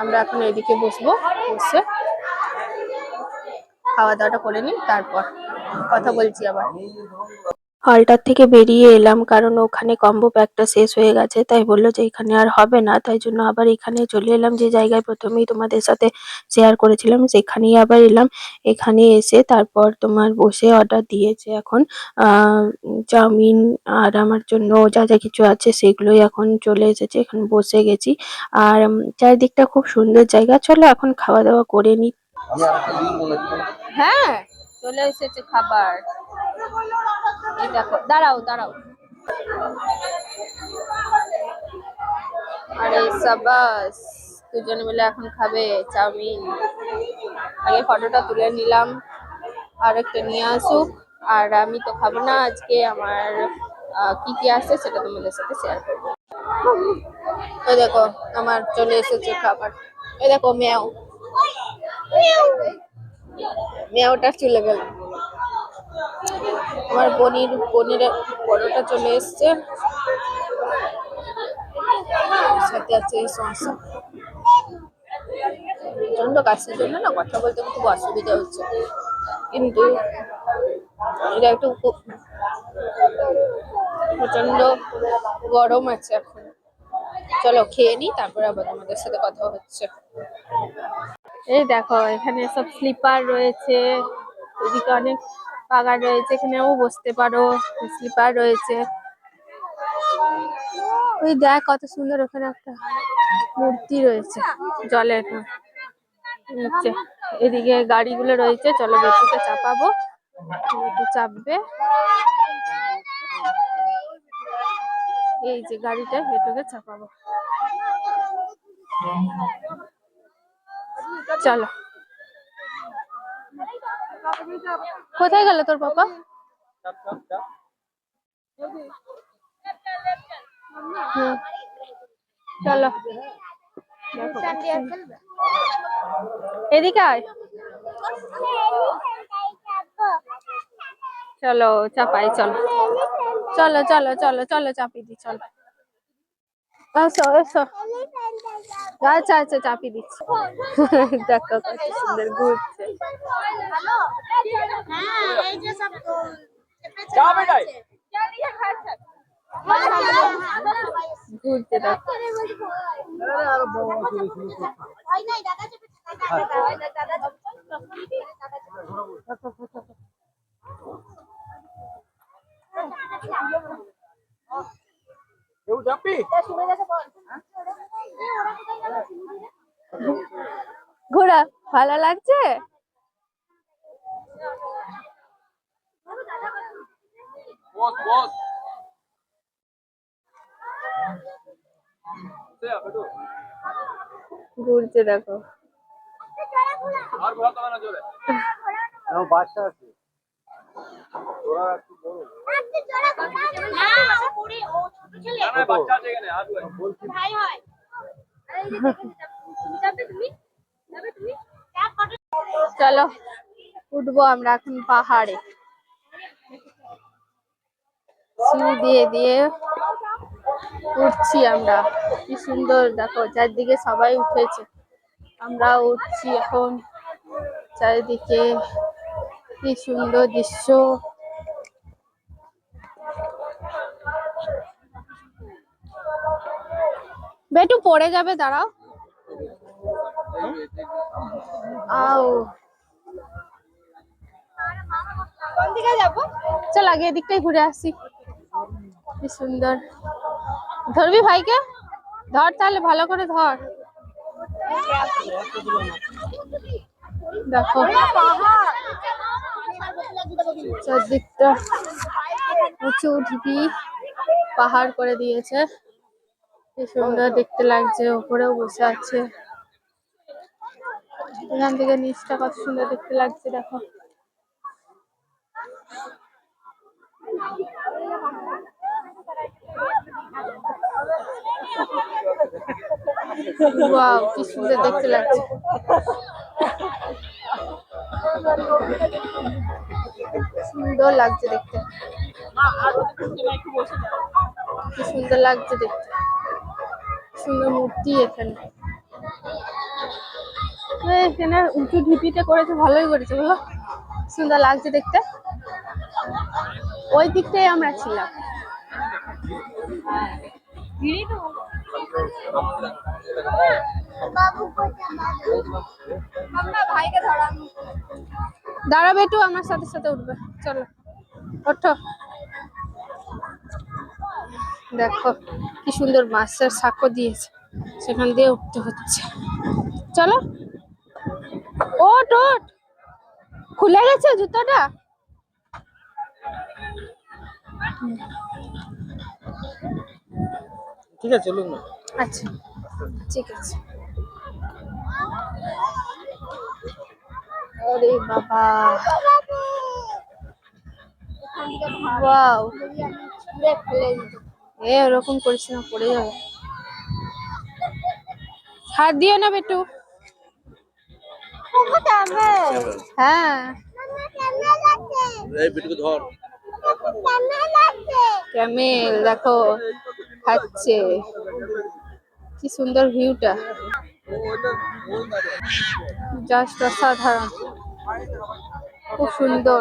আমরা এখন এইদিকে বসবো, বসে খাওয়া দাওয়াটা করে নিই, তারপর কথা বলছি আবার। হলটার থেকে বেরিয়ে এলাম কারণ ওখানে কম্বো প্যাকটা শেষ হয়ে গেছে, তাই বললো যে এখানে আর হবে না, তাই জন্য আবার এখানে চলে এলাম, যে জায়গায় প্রথমেই তোমাদের সাথে শেয়ার করেছিলাম সেখানেই আবার এলাম। এখানে এসে তারপর তোমার বসে অর্ডার দিয়েছে এখন চাউমিন, আর আমার জন্য যা যা কিছু আছে সেগুলোই এখন চলে এসেছে, এখন বসে গেছি। আর চারিদিকটা খুব সুন্দর জায়গা। চলো এখন খাওয়া দাওয়া করে নি। হ্যাঁ, চলে এসেছে খাবার। এই দেখো, দাঁড়াও দাঁড়াও। আরে সাবাস, দুজন মিলে এখন খাবে চাউমিন। আগে ফটোটা তুলে নিলাম, আর একটা নিয়ে আসুক। আর আমি তো খাবো না আজকে, আমার কি কি আছে সেটা তোমাদের সাথে শেয়ার করবো। এই দেখো আমার চলে এসেছে খাবার। এই দেখো ম্যাও, ম্যাওটা চলে গেল। আমার পনিরের পরোটা চলে এসছে, সাথে আছে শসা। প্রচন্ড কাশির জন্য না কথা বলতে খুব অসুবিধা হচ্ছে, কিন্তু এটা একটু প্রচন্ড গরম আছে এখন। চলো খেয়ে নি, তারপরে আবার তোমাদের সাথে কথা হচ্ছে। এই দেখো এখানে সব স্লিপার রয়েছে, এদিকে অনেক বাগান রয়েছে, এখানেও বসতে পারো, স্লিপার রয়েছে। ওই দেখ কত সুন্দর, ওখানে একটা মূর্তি রয়েছে জলের নিচে। এদিকে গাড়িগুলো রয়েছে, চলো বেশিতে চাপাবো, একটু চাপবে। এই যে গাড়িটা, এটাকে চাপাবো। চলো, কোথায় গেল তোর পাপা? চলো এদিকে আয়, চলো চাপাই, চলো চলো চলো চলো চলো চাপি দি, চলো এসো এসো। আচ্ছা আচ্ছা চাপি দিচ্ছি। দেখো কত সুন্দর ঘুরছে। ঘুরছে দেখো। ঘোরা ভালো লাগছে? ঘুরছে দেখো। বাচ্চা আছে, চলো উঠবো আমরা এখন পাহাড়ে, সিঁড়ি দিয়ে দিয়ে উঠছি আমরা। কি সুন্দর দেখো, চারদিকে সবাই উঠেছে, আমরা উঠছি এখন। চারিদিকে কি সুন্দর দৃশ্য। বেটু পড়ে যাবে, দাঁড়াও। আও, কোন দিকে যাবো? চল আগে এদিকটাই ঘুরে আসি। কি সুন্দর। ধরবি ভাইকে? ধর তাহলে, ভালো করে ধর। দেখো চারদিকটা উঁচু ঢিপি পাহাড় করে দিয়েছে, কি সুন্দর দেখতে লাগছে। ওপরেও বসে আছে, এখান থেকে নিচটা কত সুন্দর দেখতে লাগছে দেখো। ওয়াও, কি সুন্দর দেখতে লাগছে। সুন্দর লাগছে দেখতে, কি সুন্দর লাগছে দেখতে। সুন্দর মূর্তি এখানে। এখানে উঁচু ঢিপিতে করেছে, ভালোই করেছে বলো, সুন্দর লাগছে দেখতে। ওই দিকটাই আমরা ছিলাম। দাঁড়াবে একটু, আমার সাথে সাথে উঠবে, চলো ওঠো। দেখো কি সুন্দর মাছের সাঁকো দিয়েছে, সেখান দিয়ে উঠতে হচ্ছে। চলো ওঠ ওঠ, খুলে গেছে জুতোটা। ঠিক আছে চলুন না। আচ্ছা ঠিক আছে। আরে বাবা, ওয়াও, ওরকম করিস না, পড়ে যাবে। হাত দিও না বেটু। হ্যাঁ এই বিটুকে ধর। ক্যামেল দেখো খাচ্ছে, কি সুন্দর ভিউটা, জাস্ট অসাধারণ, খুব সুন্দর।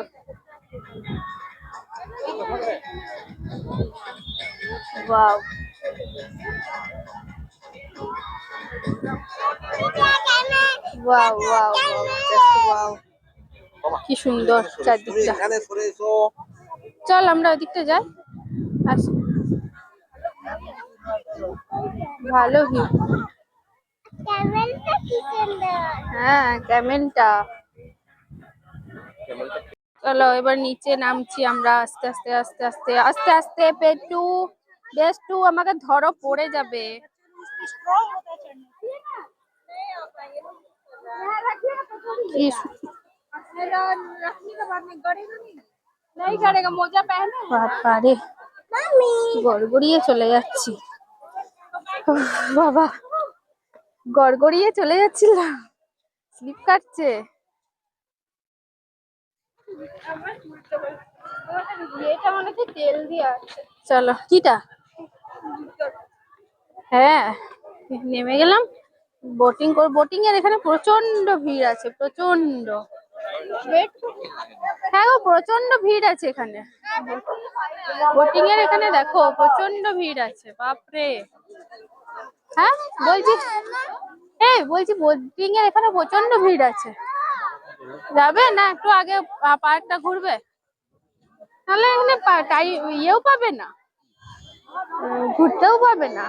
Wow, wow wow just wow, কি সুন্দর চারদিকটা। এখানে সরে এসো। চল আমরা ওদিকটা যাই। আস, ভালো ভিউ। হ্যাঁ ক্যামেলটা। চলো এবার নিচে নামছি আমরা, আস্তে আস্তে আস্তে আস্তে আস্তে আস্তে। পেটু বেষ্টু আমাকে ধরো, পড়ে যাবে। বাবারে, গড়গড়িয়ে চলে যাচ্ছি বাবা, গড়গড়িয়ে চলে যাচ্ছিলাম, স্লিপ কাটছে। চলো কিটা, হ্যাঁ নেমে গেলাম। বোটিং কর, বোটিং এর এখানে প্রচন্ড ভিড় আছে, প্রচন্ড। হ্যাঁ গো, প্রচন্ড ভিড় আছে এখানে, বোটিং এর এখানে দেখো প্রচন্ড ভিড় আছে, বাপরে। হ্যাঁ বলছি, বলছি বোটিং এর এখানে প্রচন্ড ভিড় আছে। যাবে না একটু আগে পার্কটা ঘুরবে, তাহলে এখানে ইয়েও পাবে না, ঘুরতেও পাবে না,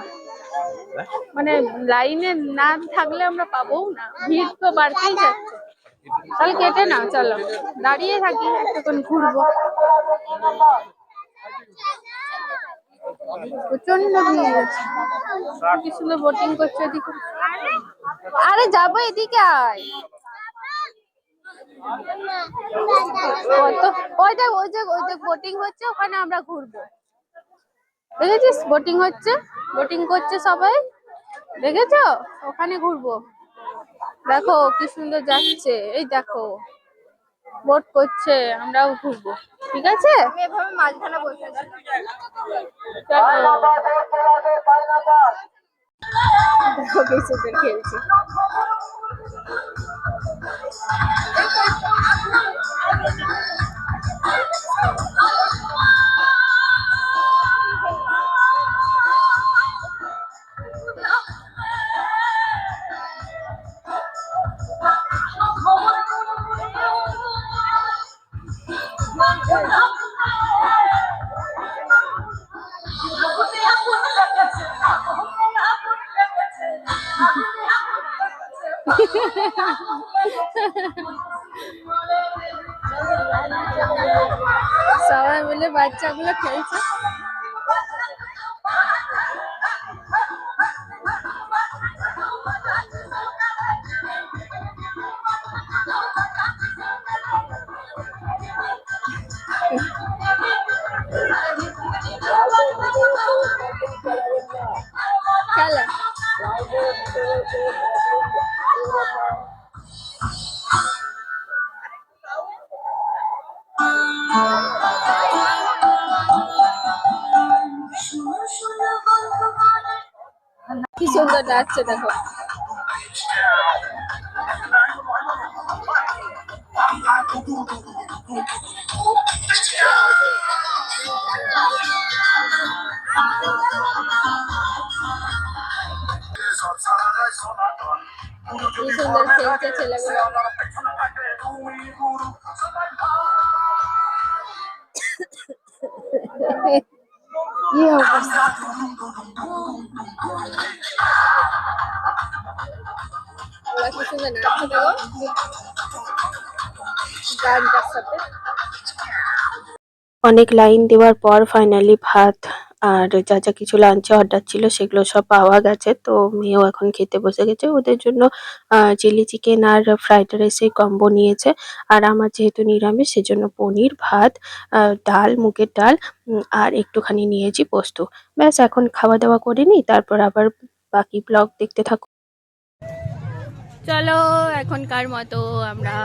মানে লাইনে না থাকলে আমরা পাবো না, ভিড় তো বাড়তেই যাচ্ছে। তাহলে কেটে না, চলো দাঁড়িয়ে থাকি একটুক্ষণ ঘুরবো। প্রচন্ড ভিড় আছে, কি সুন্দর বোটিং করছে এদিকে। আরে যাবো, এদিকে আয়। কত, ওই দেখ ওই দেখ ওই দেখ বোটিং হচ্ছে, ওখানে আমরা ঘুরবো। দেখেছিস বোটিং হচ্ছে, বোটিং করছে সবাই, দেখেছো? ওখানে ঘুরবো, দেখো কি সুন্দর যাচ্ছে, এই দেখো বোট করছে, আমরাও ঘুরবো, ঠিক আছে? এভাবে মাঝখানে বসে আছি। দেখো কি সুন্দর খেলছে। সবাই মিলে বাচ্চাগুলো খেলছে। খেলা কি সুন্দর যাচ্ছে দেখো। কি সুন্দর খেলছে ছেলেগুলো। কি অবস্থা। ওরা কি সুন্দর নাচছে দেখো গানটার সাথে। অনেক লাইন দেওয়ার পর ফাইনালি ভাত আর যা যা কিছু লাঞ্চে অর্ডার ছিল সেগুলো সব পাওয়া গেছে। তো মেয়েও এখন খেতে বসে গেছে। ওদের জন্য চিলি চিকেন আর ফ্রাইড রাইসের কম্বো নিয়েছে। আর আমার যেহেতু নিরামিষ সেজন্য পনির, ভাত, ডাল, মুগের ডাল আর একটুখানি নিয়েছি পোস্ত। ব্যাস এখন খাওয়া দাওয়া করে নিই, তারপর আবার বাকি ব্লগ দেখতে থাকো। চলো এখনকার মতো আমরা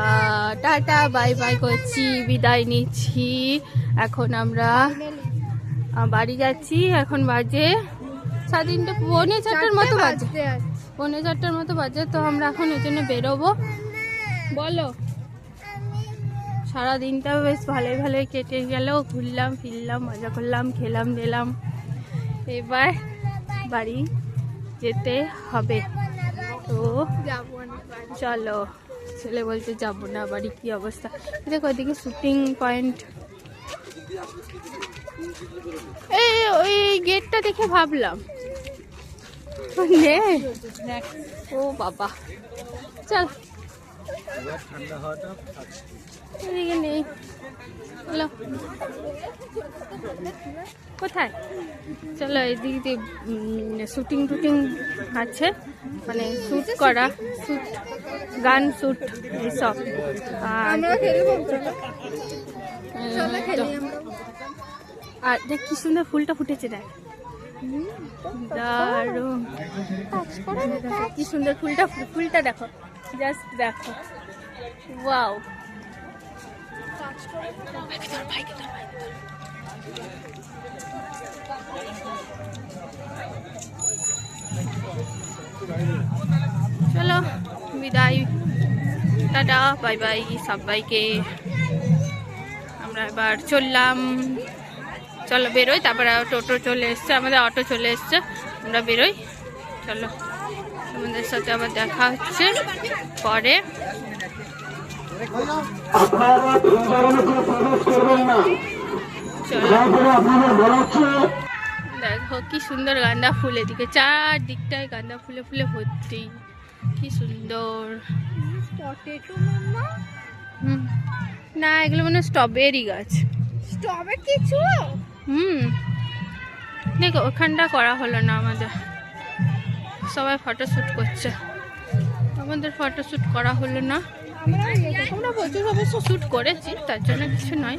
টাটা বাই বাই করছি, বিদায় নিচ্ছি। এখন আমরা বাড়ি যাচ্ছি। এখন বাজে 3:30, পৌনে 4টার মতো বাজে, পৌনে 4টার মতো বাজে। তো আমরা এখন ওই জন্য বেরোবো। বলো, সারাদিনটা বেশ ভালোই ভালোই কেটে গেল। ঘুরলাম ফিরলাম, মজা করলাম, খেলাম দিলাম। এবার বাড়ি যেতে হবে। তো চলো। ছেলে বলছে যাবো না বাড়ি, কি অবস্থা দেখো ওইদিকে শুটিং পয়েন্ট। এই ওই গেটটা দেখে ভাবলাম ও বাবা, চল এদিকে নেই। চলো কোথায়, চলো এদিকে শুটিং টুটিং আছে, মানে শ্যুট করা, শ্যুট গান শ্যুট এইসব। আর দেখ কি সুন্দর ফুলটা ফুটেছে, দেখ দারুণ কি সুন্দর ফুলটা, ফুলটা দেখো, জাস্ট দেখো, ওয়াও। চলো বিদায়, টাটা বাই বাই সবাইকে। আমরা এবার চললাম, চলো বেরোই। তারপরে টোটো চলে এসছে, আমাদের অটো চলে এসছে, আমরা বেরোই। চলো আমাদের সাথে আবার দেখা হচ্ছে পরে। দেখো কি সুন্দর গাঁদা ফুল, এদিকে চারদিকটায় গাঁদা ফুলে ফুলে ভর্তি, কি সুন্দর। না এগুলো মানে স্ট্রবেরি গাছ, স্ট্রবেরি কিছু। দেখো ওখানটা করা হলো না আমাদের, সবাই ফটোশ্যুট করছে, আমাদের ফটোশ্যুট করা হলো না। আমরা প্রচুর অবশ্য শ্যুট করেছি, তার জন্য কিছু নয়।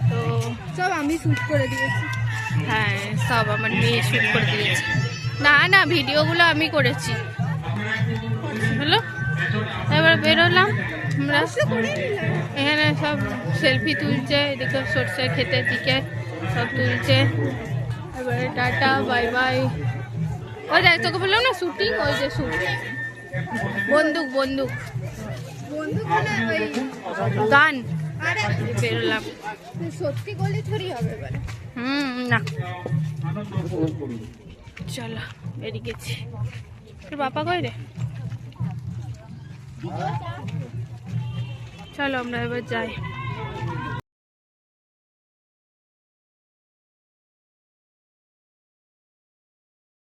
তো সব আমি শ্যুট করে দিয়েছি। হ্যাঁ সব আমার মেয়ে শ্যুট করে দিয়েছে। না না ভিডিওগুলো আমি করেছি। হলো এবার বেরোলাম আমরা, এখানে সব সেলফি তুলছে, এদিকে সরষে ক্ষেতের দিকে সব তুলছে। এবারে টাটা বাই বাই। ওই দেখ তোকে বললাম না শুটিং, ওই যে শুট, বন্দুক বন্দুক গান। বেরোলাম, সত্যি গলি থরি হবে না। চলো বেরিয়ে গেছি। তোর বাবা কই রে? চলো আমরা এবার যাই।